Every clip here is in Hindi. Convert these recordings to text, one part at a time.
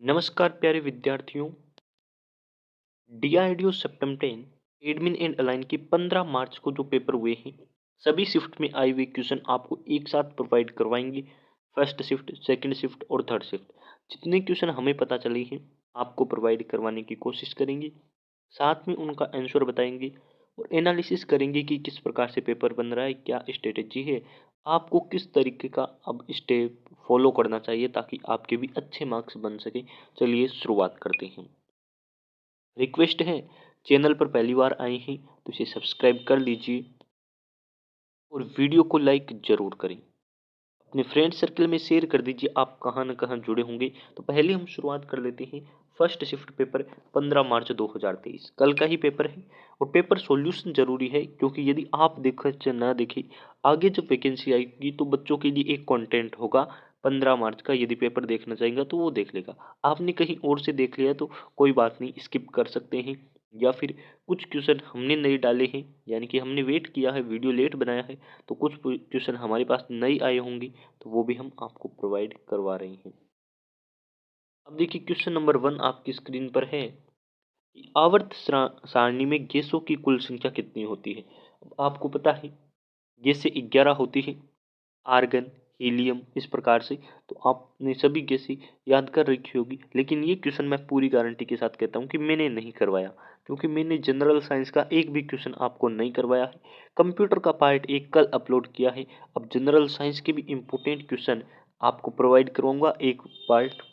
नमस्कार प्यारे विद्यार्थियों। डीआरडीओ सेप्टेम 10 एडमिन एंड अलाइन के 15 मार्च को जो पेपर हुए हैं, सभी शिफ्ट में आए हुए क्वेश्चन आपको एक साथ प्रोवाइड करवाएंगे। फर्स्ट शिफ्ट, सेकंड शिफ्ट और थर्ड शिफ्ट जितने क्वेश्चन हमें पता चले हैं आपको प्रोवाइड करवाने की कोशिश करेंगे। साथ में उनका आंसर बताएंगे और एनालिसिस करेंगे कि किस प्रकार से पेपर बन रहा है, क्या स्ट्रेटेजी है, आपको किस तरीके का अब स्टेप फॉलो करना चाहिए ताकि आपके भी अच्छे मार्क्स बन सके। चलिए शुरुआत करते हैं। रिक्वेस्ट है, चैनल पर पहली बार आए हैं तो इसे सब्सक्राइब कर लीजिए और वीडियो को लाइक जरूर करें। अपने फ्रेंड सर्कल में शेयर कर दीजिए, आप कहाँ न कहाँ जुड़े होंगे। तो पहले हम शुरुआत कर लेते हैं। फर्स्ट शिफ्ट पेपर 15 मार्च 2023 कल का ही पेपर है और पेपर सॉल्यूशन जरूरी है क्योंकि यदि आप देखें चाहे ना देखें, आगे जब वैकेंसी आएगी तो बच्चों के लिए एक कंटेंट होगा 15 मार्च का। यदि पेपर देखना चाहेगा तो वो देख लेगा। आपने कहीं और से देख लिया तो कोई बात नहीं, स्किप कर सकते हैं। या फिर कुछ क्वेश्चन हमने नए डाले हैं, यानी कि हमने वेट किया है, वीडियो लेट बनाया है, तो कुछ क्वेश्चन हमारे पास नए आए होंगे तो वो भी हम आपको प्रोवाइड करवा रहे हैं। अब देखिए क्वेश्चन नंबर 1 आपकी स्क्रीन पर है कि आवर्त सारणी में गैसों की कुल संख्या कितनी होती है। अब आपको पता है गैसें 11 होती है, आर्गन, हीलियम, इस प्रकार से। तो आपने सभी गैसें याद कर रखी होगी, लेकिन ये क्वेश्चन मैं पूरी गारंटी के साथ कहता हूँ कि मैंने नहीं करवाया, क्योंकि मैंने जनरल साइंस का एक भी क्वेश्चन आपको नहीं करवाया है। कंप्यूटर का पार्ट एक कल अपलोड किया है, अब जनरल साइंस के भी इम्पोर्टेंट क्वेश्चन आपको प्रोवाइड करवाऊंगा। एक पार्ट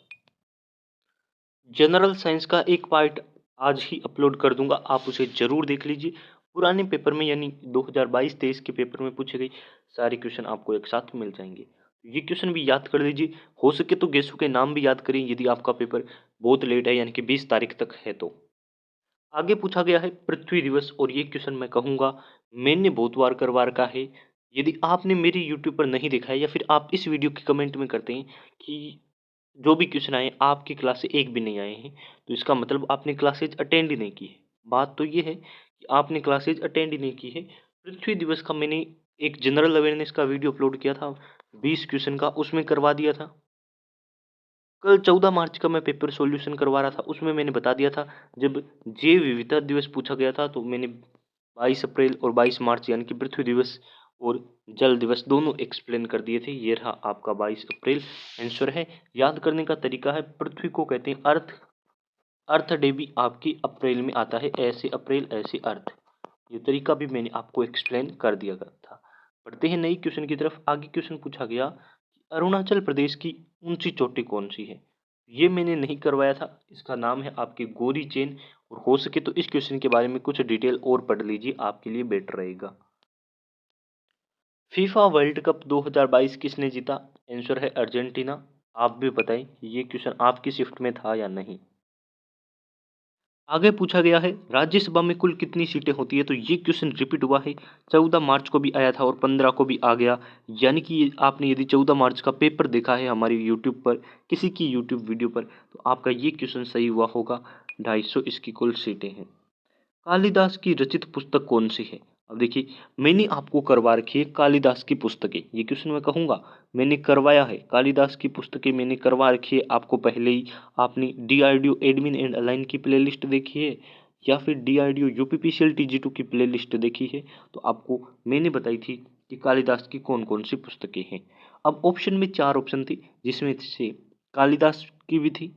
जनरल साइंस का एक पार्ट आज ही अपलोड कर दूंगा, आप उसे जरूर देख लीजिए। पुराने पेपर में यानी 2022-23 के पेपर में पूछे गए सारे क्वेश्चन आपको एक साथ मिल जाएंगे। ये क्वेश्चन भी याद कर लीजिए, हो सके तो गैसों के नाम भी याद करें यदि आपका पेपर बहुत लेट है, यानी कि 20 तारीख तक है। तो आगे पूछा गया है पृथ्वी दिवस, और ये क्वेश्चन मैं कहूँगा मैंने बहुत बार करवा रखा है। यदि आपने मेरी यूट्यूब पर नहीं देखा है या फिर आप इस वीडियो के कमेंट में करते हैं कि जो भी क्वेश्चन आए आपकी क्लास से एक भी नहीं आए हैं, तो इसका मतलब आपने क्लासेज अटेंड ही नहीं की है। बात तो ये है कि आपने क्लासेज अटेंड ही नहीं की है। पृथ्वी दिवस का मैंने एक जनरल अवेयरनेस का वीडियो अपलोड किया था 20 क्वेश्चन का, उसमें करवा दिया था। कल 14 मार्च का मैं पेपर सॉल्यूशन करवा रहा था, उसमें मैंने बता दिया था। जब जैव विविधता दिवस पूछा गया था तो मैंने 22 अप्रैल और 22 मार्च यानी कि पृथ्वी दिवस और जल दिवस दोनों एक्सप्लेन कर दिए थे। ये रहा आपका 22 अप्रैल आंसर है। याद करने का तरीका है, पृथ्वी को कहते हैं अर्थ। अर्थ डे भी आपकी अप्रैल में आता है, ऐसे अप्रैल ऐसे अर्थ। ये तरीका भी मैंने आपको एक्सप्लेन कर दिया था। पढ़ते हैं नई क्वेश्चन की तरफ। आगे क्वेश्चन पूछा गया कि अरुणाचल प्रदेश की ऊंची चोटी कौन सी है। ये मैंने नहीं करवाया था, इसका नाम है आपकी गोरी चेन। और हो सके तो इस क्वेश्चन के बारे में कुछ डिटेल और पढ़ लीजिए, आपके लिए बेटर रहेगा। फीफा वर्ल्ड कप 2022 किसने जीता। आंसर है अर्जेंटीना। आप भी बताएं ये क्वेश्चन आपकी शिफ्ट में था या नहीं। आगे पूछा गया है राज्यसभा में कुल कितनी सीटें होती है, तो ये क्वेश्चन रिपीट हुआ है। 14 मार्च को भी आया था और 15 को भी आ गया। यानी कि आपने यदि 14 मार्च का पेपर देखा है हमारी यूट्यूब पर, किसी की यूट्यूब वीडियो पर, तो आपका ये क्वेश्चन सही हुआ होगा। 250 इसकी कुल सीटें हैं। कालिदास की रचित पुस्तक कौन सी है। अब देखिए मैंने आपको करवा रखी है कालिदास की पुस्तकें, ये क्वेश्चन मैं कहूँगा मैंने करवाया है। कालिदास की पुस्तकें मैंने करवा रखी है आपको पहले ही। आपने डीआरडीओ एडमिन एंड अलाइन की प्लेलिस्ट देखी है या फिर डीआरडीओ यूपीपीसीएल टी2 की प्लेलिस्ट देखी है, तो आपको मैंने बताई थी कि कालिदास की कौन कौन सी पुस्तकें हैं। अब ऑप्शन में 4 ऑप्शन थी, जिसमें से कालिदास की भी थी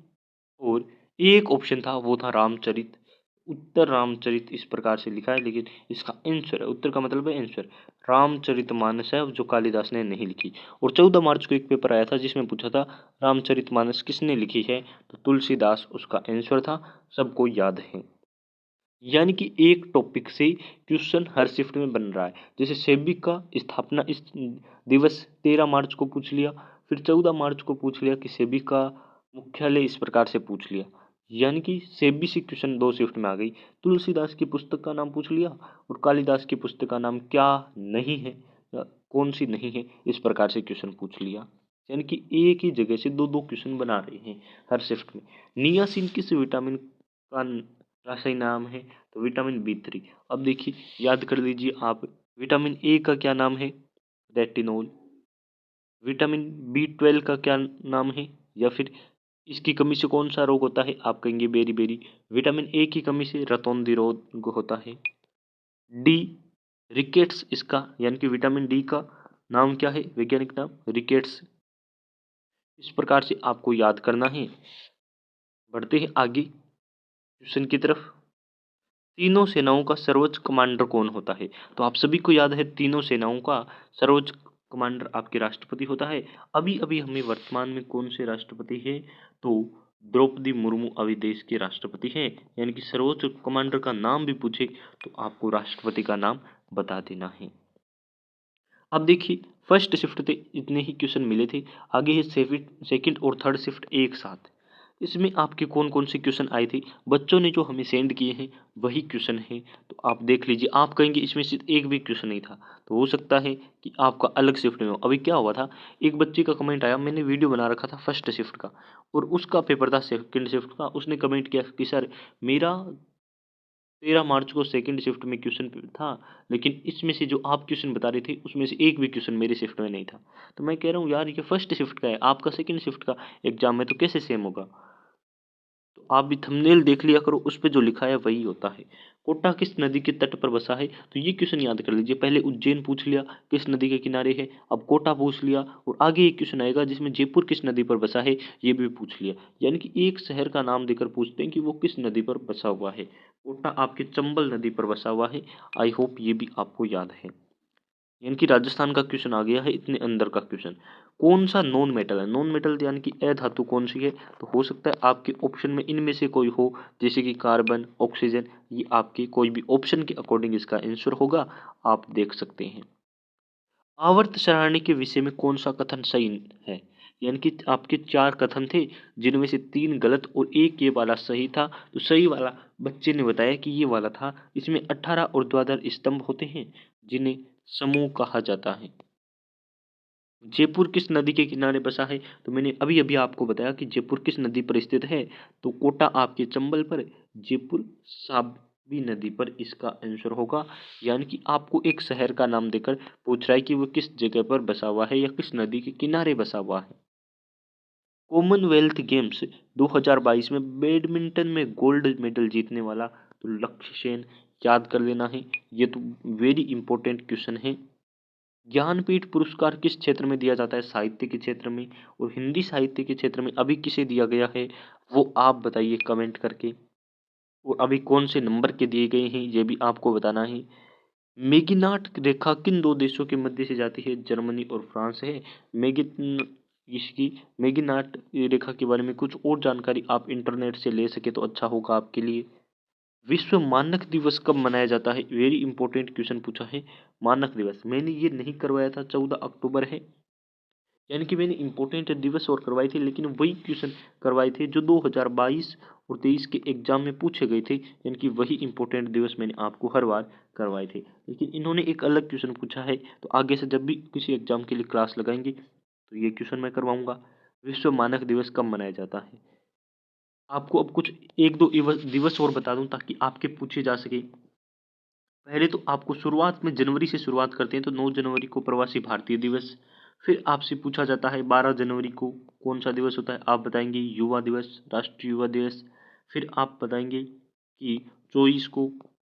और एक ऑप्शन था वो था रामचरित। उत्तर रामचरित इस प्रकार से लिखा है, लेकिन इसका आंसर है, उत्तर का मतलब है आंसर, रामचरितमानस है जो कालिदास ने नहीं लिखी। और 14 मार्च को एक पेपर आया था जिसमें पूछा था रामचरितमानस किसने लिखी है, तो तुलसीदास उसका आंसर था। सबको याद है, यानी कि एक टॉपिक से क्वेश्चन हर शिफ्ट में बन रहा है। जैसे सेबिक का स्थापना इस दिवस 13 मार्च को पूछ लिया, फिर 14 मार्च को पूछ लिया कि सेबी का मुख्यालय, इस प्रकार से पूछ लिया। यानी कि सेबी से क्वेश्चन 2 शिफ्ट में आ गई। तुलसीदास की पुस्तक का नाम पूछ लिया और कालिदास की पुस्तक का नाम क्या नहीं है या कौन सी नहीं है, इस प्रकार से क्वेश्चन पूछ लिया। यानी कि एक ही जगह से 2-2 क्वेश्चन बना रहे हैं हर शिफ्ट में। नियासिन किस विटामिन का रासायनिक नाम है, तो विटामिन बी 3। अब देखिए याद कर लीजिए आप, विटामिन ए का क्या नाम है, रेटिनोल। विटामिन बी 12 का क्या नाम है, या फिर इसकी कमी से कौन सा रोग होता है? आप कहेंगे बेरी बेरी। विटामिन ए की कमी से रतौंधी रोग होता है। डी रिकेट्स, इसका यानी कि विटामिन डी का नाम क्या है? वैज्ञानिक नाम रिकेट्स। इस प्रकार से आपको याद करना है। बढ़ते हैं आगे क्वेश्चन की तरफ। तीनों सेनाओं का सर्वोच्च कमांडर कौन होता है? तो आप सभी को याद है तीनों सेनाओं का सर्वोच्च कमांडर आपके राष्ट्रपति होता है। अभी अभी हमें वर्तमान में कौन से राष्ट्रपति हैं? तो द्रौपदी मुर्मू अभी देश के राष्ट्रपति हैं। यानी कि सर्वोच्च कमांडर का नाम भी पूछे तो आपको राष्ट्रपति का नाम बता देना है। अब देखिए फर्स्ट शिफ्ट थे, इतने ही क्वेश्चन मिले थे। आगे है सेकंड और थर्ड शिफ्ट एक साथ। इसमें आपके कौन कौन से क्वेश्चन आए थे? बच्चों ने जो हमें सेंड किए हैं वही क्वेश्चन है, तो आप देख लीजिए। आप कहेंगे इसमें से एक भी क्वेश्चन नहीं था, तो हो सकता है कि आपका अलग शिफ्ट में हो। अभी क्या हुआ था, एक बच्चे का कमेंट आया, मैंने वीडियो बना रखा था फर्स्ट शिफ्ट का और उसका पेपर था सेकंड शिफ्ट का। उसने कमेंट किया कि सर मेरा 13 मार्च को सेकंड शिफ्ट में क्वेश्चन था, लेकिन इसमें से जो आप क्वेश्चन बता रहे थे उसमें से एक भी क्वेश्चन मेरे शिफ्ट में नहीं था। तो मैं कह रहा हूँ यार ये फर्स्ट शिफ्ट का है, आपका सेकंड शिफ्ट का एग्जाम है, तो कैसे सेम होगा? तो आप भी थंबनेल देख लिया करो, उस पे जो लिखा है वही होता है। कोटा किस नदी के तट पर बसा है? तो ये क्वेश्चन याद कर लीजिए। पहले उज्जैन पूछ लिया किस नदी के किनारे है, अब कोटा पूछ लिया और आगे एक क्वेश्चन आएगा जिसमें जयपुर किस नदी पर बसा है, ये भी पूछ लिया। यानी कि एक शहर का नाम देकर पूछते हैं कि वो किस नदी पर बसा हुआ है। कोटा आपके चंबल नदी पर बसा हुआ है। आई होप ये भी आपको याद है। यानी कि राजस्थान का क्वेश्चन आ गया है, इतने अंदर का क्वेश्चन। कौन सा नॉन मेटल है? नॉन मेटल यानी कि अधातु कौन सी है? तो हो सकता है आपके ऑप्शन में इनमें से कोई हो, जैसे कि कार्बन, ऑक्सीजन। ये आपके कोई भी ऑप्शन के अकॉर्डिंग इसका आंसर होगा, आप देख सकते हैं। आवर्त सारणी के विषय में कौन सा कथन सही है? यानी कि आपके 4 कथन थे जिनमें से 3 गलत और एक ये वाला सही था। तो सही वाला बच्चे ने बताया कि ये वाला था। इसमें 18 ऊर्ध्वाधर स्तंभ होते हैं जिन्हें समूह कहा जाता है। जयपुर किस नदी के किनारे बसा है? तो मैंने अभी अभी आपको बताया कि जयपुर किस नदी पर स्थित है। तो कोटा आपके चंबल पर, जयपुर साबी नदी पर इसका आंसर होगा। यानी कि आपको एक शहर का नाम देकर पूछ रहा है कि वो किस जगह पर बसा हुआ है या किस नदी के किनारे बसा हुआ है। कॉमनवेल्थ गेम्स 2022 में बैडमिंटन में गोल्ड मेडल जीतने वाला तो लक्ष्य सेन, याद कर लेना है। ये तो वेरी इंपॉर्टेंट क्वेश्चन है। ज्ञानपीठ पुरस्कार किस क्षेत्र में दिया जाता है? साहित्य के क्षेत्र में। और हिंदी साहित्य के क्षेत्र में अभी किसे दिया गया है वो आप बताइए कमेंट करके। और अभी कौन से नंबर के दिए गए हैं ये भी आपको बताना है। मेगिनाट रेखा किन 2 देशों के मध्य से जाती है? जर्मनी और फ्रांस है। मेगिन इसकी मेगिनाट रेखा के बारे में कुछ और जानकारी आप इंटरनेट से ले सके तो अच्छा होगा आपके लिए। विश्व मानक दिवस कब मनाया जाता है? वेरी इंपॉर्टेंट क्वेश्चन पूछा है। मानक दिवस मैंने ये नहीं करवाया था, 14 अक्टूबर है। यानी कि मैंने इंपॉर्टेंट दिवस और करवाए थे, लेकिन वही क्वेश्चन करवाए थे जो 2022 और 23 के एग्जाम में पूछे गए थे। यानी कि वही इंपॉर्टेंट दिवस मैंने आपको हर बार करवाए थे, लेकिन इन्होंने एक अलग क्वेश्चन पूछा है। तो आगे से जब भी किसी एग्जाम के लिए क्लास लगाएंगे तो ये क्वेश्चन मैं करवाऊंगा। विश्व मानक दिवस कब मनाया जाता है? आपको अब कुछ एक दो दिवस और बता दूं ताकि आपके पूछे जा सके। पहले तो आपको शुरुआत में जनवरी से शुरुआत करते हैं, तो 9 जनवरी को प्रवासी भारतीय दिवस। फिर आपसे पूछा जाता है 12 जनवरी को कौन सा दिवस होता है? आप बताएंगे युवा दिवस, राष्ट्रीय युवा दिवस। फिर आप बताएंगे कि 24 को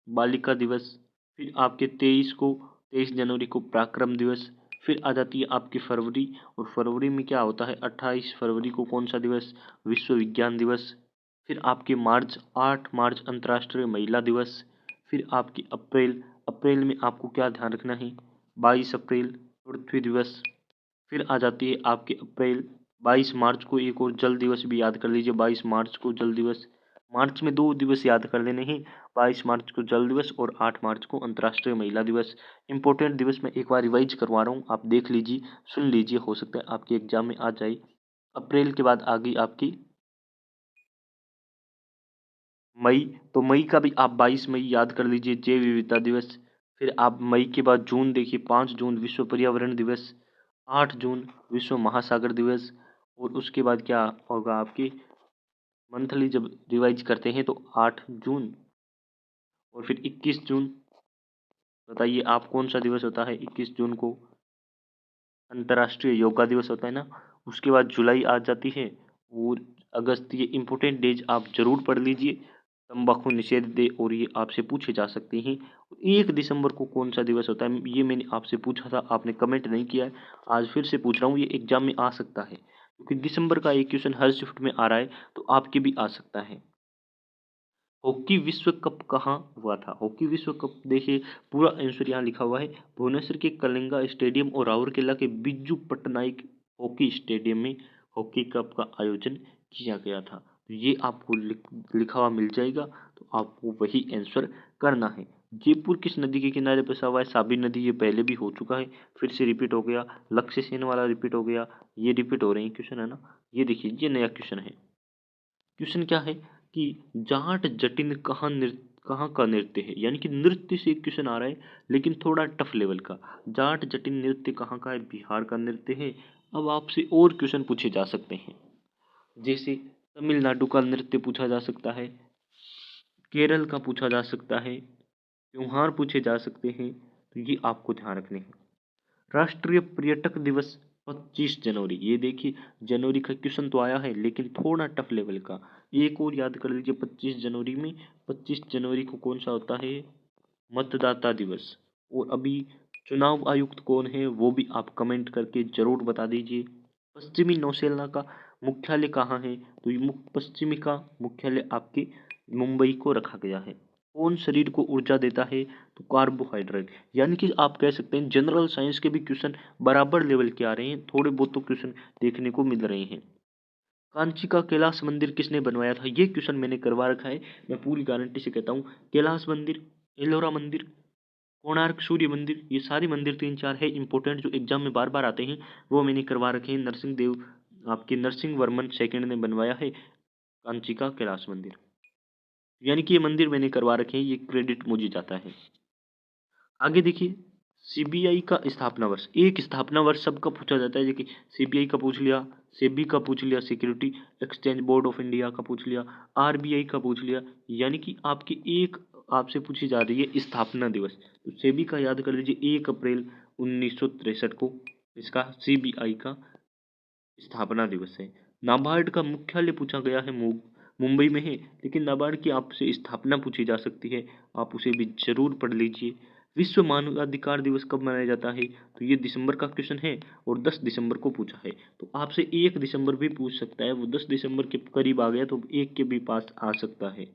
बालिका दिवस। फिर आपके 23 जनवरी को पराक्रम दिवस। फिर आ जाती है आपकी फरवरी, और फरवरी में क्या होता है? 28 फरवरी को कौन सा दिवस? विश्व विज्ञान दिवस। फिर आपके मार्च, 8 मार्च अंतर्राष्ट्रीय महिला दिवस। फिर आपकी अप्रैल, अप्रैल में आपको क्या ध्यान रखना है? 22 अप्रैल पृथ्वी दिवस। फिर आ जाती है आपके अप्रैल, 22 मार्च को एक और जल दिवस भी याद कर लीजिए, 22 मार्च को जल दिवस। मार्च में 2 दिवस याद कर लेने हैं, 22 मार्च को जल दिवस और 8 मार्च को अंतर्राष्ट्रीय महिला दिवस। इंपॉर्टेंट दिवस मैं एक बार रिवाइज करवा रहा हूँ, आप देख लीजिए, सुन लीजिए, हो सकता है आपके एग्जाम में आ जाए। अप्रैल के बाद आ गई आपकी मई, तो मई का भी आप 22 मई याद कर लीजिए, जैव विविधता दिवस। फिर आप मई के बाद जून देखिए, 5 जून विश्व पर्यावरण दिवस, 8 जून विश्व महासागर दिवस। और उसके बाद क्या होगा आपकी मंथली जब रिवाइज करते हैं तो 8 जून। और फिर 21 जून, बताइए आप कौन सा दिवस होता है 21 जून को? अंतर्राष्ट्रीय योगा दिवस होता है ना। उसके बाद जुलाई आ जाती है, और अगस्त, ये इंपॉर्टेंट डेज आप जरूर पढ़ लीजिए। तंबाकू निषेध डे, और ये आपसे पूछे जा सकते हैं। 1 दिसंबर को कौन सा दिवस होता है, ये मैंने आपसे पूछा था, आपने कमेंट नहीं किया है। आज फिर से पूछ रहा हूँ, ये एग्जाम में आ सकता है क्योंकि दिसंबर का एक क्वेश्चन हर शिफ्ट में आ रहा है, तो आपके भी आ सकता है। हॉकी विश्व कप कहाँ हुआ था? हॉकी विश्व कप देखिए, पूरा आंसर यहाँ लिखा हुआ है। भुवनेश्वर के कलिंगा स्टेडियम और राउरकेला के बिज्जू पट्टनायक हॉकी स्टेडियम में हॉकी कप का आयोजन किया गया था। तो ये आपको लिखा हुआ मिल जाएगा, तो आपको वही आंसर करना है। जयपुर किस नदी के किनारे बसा हुआ है? साबी नदी, ये पहले भी हो चुका है, फिर से रिपीट हो गया। लक्ष्य सेन वाला रिपीट हो गया, ये रिपीट हो रहे हैं क्वेश्चन, है ना। ये देखिए, ये नया क्वेश्चन है। क्वेश्चन क्या है कि जाट जटिन कहाँ का नृत्य है, यानी कि नृत्य से एक क्वेश्चन आ रहा है, लेकिन थोड़ा टफ लेवल का। जाट जटिन नृत्य कहाँ का है? बिहार का नृत्य है। अब आपसे और क्वेश्चन पूछे जा सकते हैं, जैसे तमिलनाडु का नृत्य पूछा जा सकता है, केरल का पूछा जा सकता है, त्योहार पूछे जा सकते हैं, तो ये आपको ध्यान रखने हैं। राष्ट्रीय पर्यटक दिवस 25 जनवरी, ये देखिए जनवरी का क्वेश्चन तो आया है, लेकिन थोड़ा टफ लेवल का। एक और याद कर लीजिए, 25 जनवरी में, 25 जनवरी को कौन सा होता है? मतदाता दिवस। और अभी चुनाव आयुक्त कौन है, वो भी आप कमेंट करके जरूर बता दीजिए। पश्चिमी नौसेना का मुख्यालय कहाँ है? तो ये पश्चिमी का मुख्यालय आपके मुंबई को रखा गया है। कौन शरीर को ऊर्जा देता है? तो कार्बोहाइड्रेट। यानी कि आप कह सकते हैं जनरल साइंस के भी क्वेश्चन बराबर लेवल के आ रहे हैं, थोड़े बहुत तो क्वेश्चन देखने को मिल रहे हैं। कांची का कैलाश मंदिर किसने बनवाया था? ये क्वेश्चन मैंने करवा रखा है, मैं पूरी गारंटी से कहता हूँ। कैलाश मंदिर, एलोरा मंदिर, कोणार्क सूर्य मंदिर, ये सारे मंदिर 3-4 है इंपॉर्टेंट, जो एग्जाम में बार बार आते हैं, वो मैंने करवा रखे हैं। नरसिंह देव, आपके नरसिंह वर्मन सेकंड ने बनवाया है कांची का कैलाश मंदिर, यानी कि ये मंदिर मैंने करवा रखे हैं, ये क्रेडिट मुझे जाता है। आगे देखिए, सीबीआई का स्थापना वर्ष, एक स्थापना वर्ष सबका पूछा जाता है, जैसे सीबीआई का पूछ लिया, सेबी का पूछ लिया, security exchange board of India का पूछ लिया, आरबीआई का पूछ लिया, यानी कि आपकी एक आपसे पूछी जा रही है स्थापना दिवस। तो सेबी का याद कर लीजिए, 1 अप्रैल 1963 को इसका सीबीआई का स्थापना दिवस है। नाबार्ड का मुख्यालय पूछा गया है, मुंबई में है, लेकिन नाबार्ड की आपसे स्थापना पूछी जा सकती है, आप उसे भी जरूर पढ़ लीजिए। विश्व मानवाधिकार दिवस कब मनाया जाता है? तो ये दिसंबर का क्वेश्चन है, और 10 दिसंबर को पूछा है। तो आपसे 1 दिसंबर भी पूछ सकता है, वो 10 दिसंबर के करीब आ गया, तो एक के भी पास आ सकता है।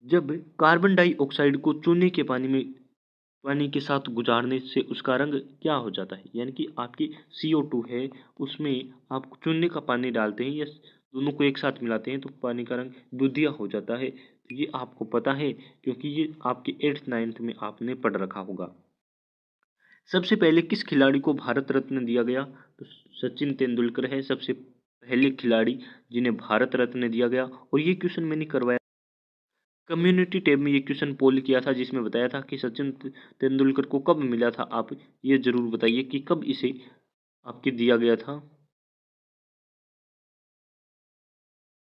जब कार्बन डाइऑक्साइड को चूने के पानी के साथ गुजारने से उसका रंग क्या हो जाता है? यानी कि आपकी CO2 है, उसमें आप चूने का पानी डालते हैं या दोनों को एक साथ मिलाते हैं, तो पानी का रंग दूधिया हो जाता है। तो ये आपको पता है, क्योंकि ये आपके 8th-9th में आपने पढ़ रखा होगा। सबसे पहले किस खिलाड़ी को भारत रत्न दिया गया? तो सचिन तेंदुलकर है सबसे पहले खिलाड़ी जिन्हें भारत रत्न दिया गया। और ये क्वेश्चन मैंने करवाया, कम्युनिटी टैब में ये क्वेश्चन पोल किया था, जिसमें बताया था कि सचिन तेंदुलकर को कब मिला था। आप ये जरूर बताइए कि कब इसे आपके दिया गया था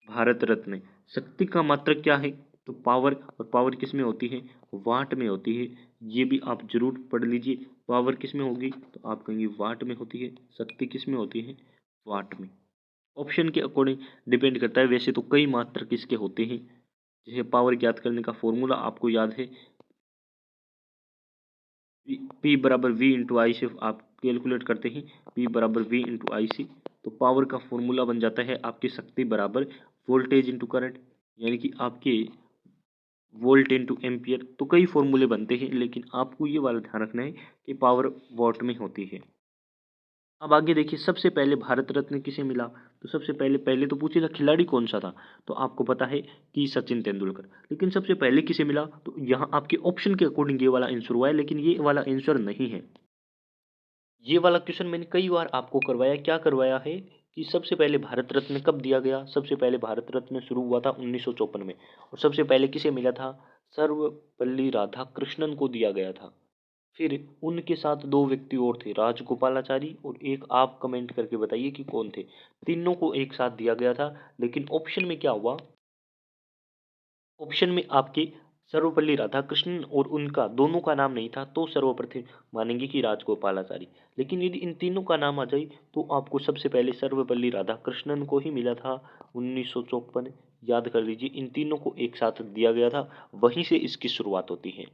भारत रत्न। शक्ति का मात्रक क्या है? तो पावर, और पावर किस में होती है? वाट में होती है। ये भी आप जरूर पढ़ लीजिए। पावर किस में होगी? तो आप कहेंगे वाट में होती है। शक्ति किस में होती है? वाट में। ऑप्शन के अकॉर्डिंग डिपेंड करता है, वैसे तो कई मात्रक इसके होते हैं। जैसे पावर ज्ञात करने का फॉर्मूला आपको याद है, P बराबर V इंटू आई से आप कैलकुलेट करते हैं, P बराबर V इंटू आई सी। तो पावर का फॉर्मूला बन जाता है आपकी शक्ति बराबर वोल्टेज इंटू करंट, यानी कि आपके वोल्ट इंटू एम्पियर। तो कई फॉर्मूले बनते हैं, लेकिन आपको ये वाला ध्यान रखना है कि पावर वॉट में होती है। अब आगे देखिए, सबसे पहले भारत रत्न किसे मिला? तो सबसे पहले पहले तो पूछेगा खिलाड़ी कौन सा था, तो आपको पता है कि सचिन तेंदुलकर। लेकिन सबसे पहले किसे मिला? तो यहाँ आपके ऑप्शन के अकॉर्डिंग ये वाला आंसर हुआ है, लेकिन ये वाला आंसर नहीं है। ये वाला क्वेश्चन मैंने कई बार आपको करवाया। क्या करवाया है कि सबसे पहले भारत रत्न कब दिया गया? सबसे पहले भारत रत्न शुरू हुआ था 1954 में। और सबसे पहले किसे मिला था? सर्वपल्ली राधाकृष्णन को दिया गया था। फिर उनके साथ दो व्यक्ति और थे, राजगोपालाचारी, और एक आप कमेंट करके बताइए कि कौन थे। तीनों को एक साथ दिया गया था, लेकिन ऑप्शन में क्या हुआ? ऑप्शन में आपके सर्वपल्ली राधाकृष्णन और उनका दोनों का नाम नहीं था तो सर्वप्रथम मानेंगे कि राजगोपालाचारी। लेकिन यदि इन तीनों का नाम आ जाए तो आपको सबसे पहले सर्वपल्ली राधाकृष्णन को ही मिला था 1954। याद कर लीजिए, इन तीनों को एक साथ दिया गया था, वहीं से इसकी शुरुआत होती है।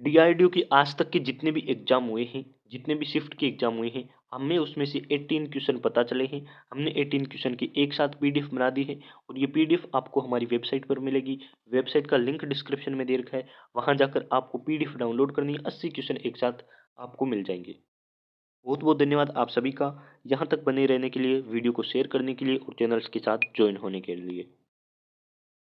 डीआरडीओ के आज तक के जितने भी एग्जाम हुए हैं, जितने भी शिफ्ट के एग्जाम हुए हैं, हमें उसमें से 18 क्वेश्चन पता चले हैं। हमने 18 क्वेश्चन की एक साथ पीडीएफ बना दी है और ये पीडीएफ आपको हमारी वेबसाइट पर मिलेगी। वेबसाइट का लिंक डिस्क्रिप्शन में दे रखा है, वहां जाकर आपको पीडीएफ डाउनलोड करनी है। 80 क्वेश्चन एक साथ आपको मिल जाएंगे। बहुत बहुत धन्यवाद आप सभी का यहाँ तक बने रहने के लिए, वीडियो को शेयर करने के लिए और चैनल्स के साथ ज्वाइन होने के लिए।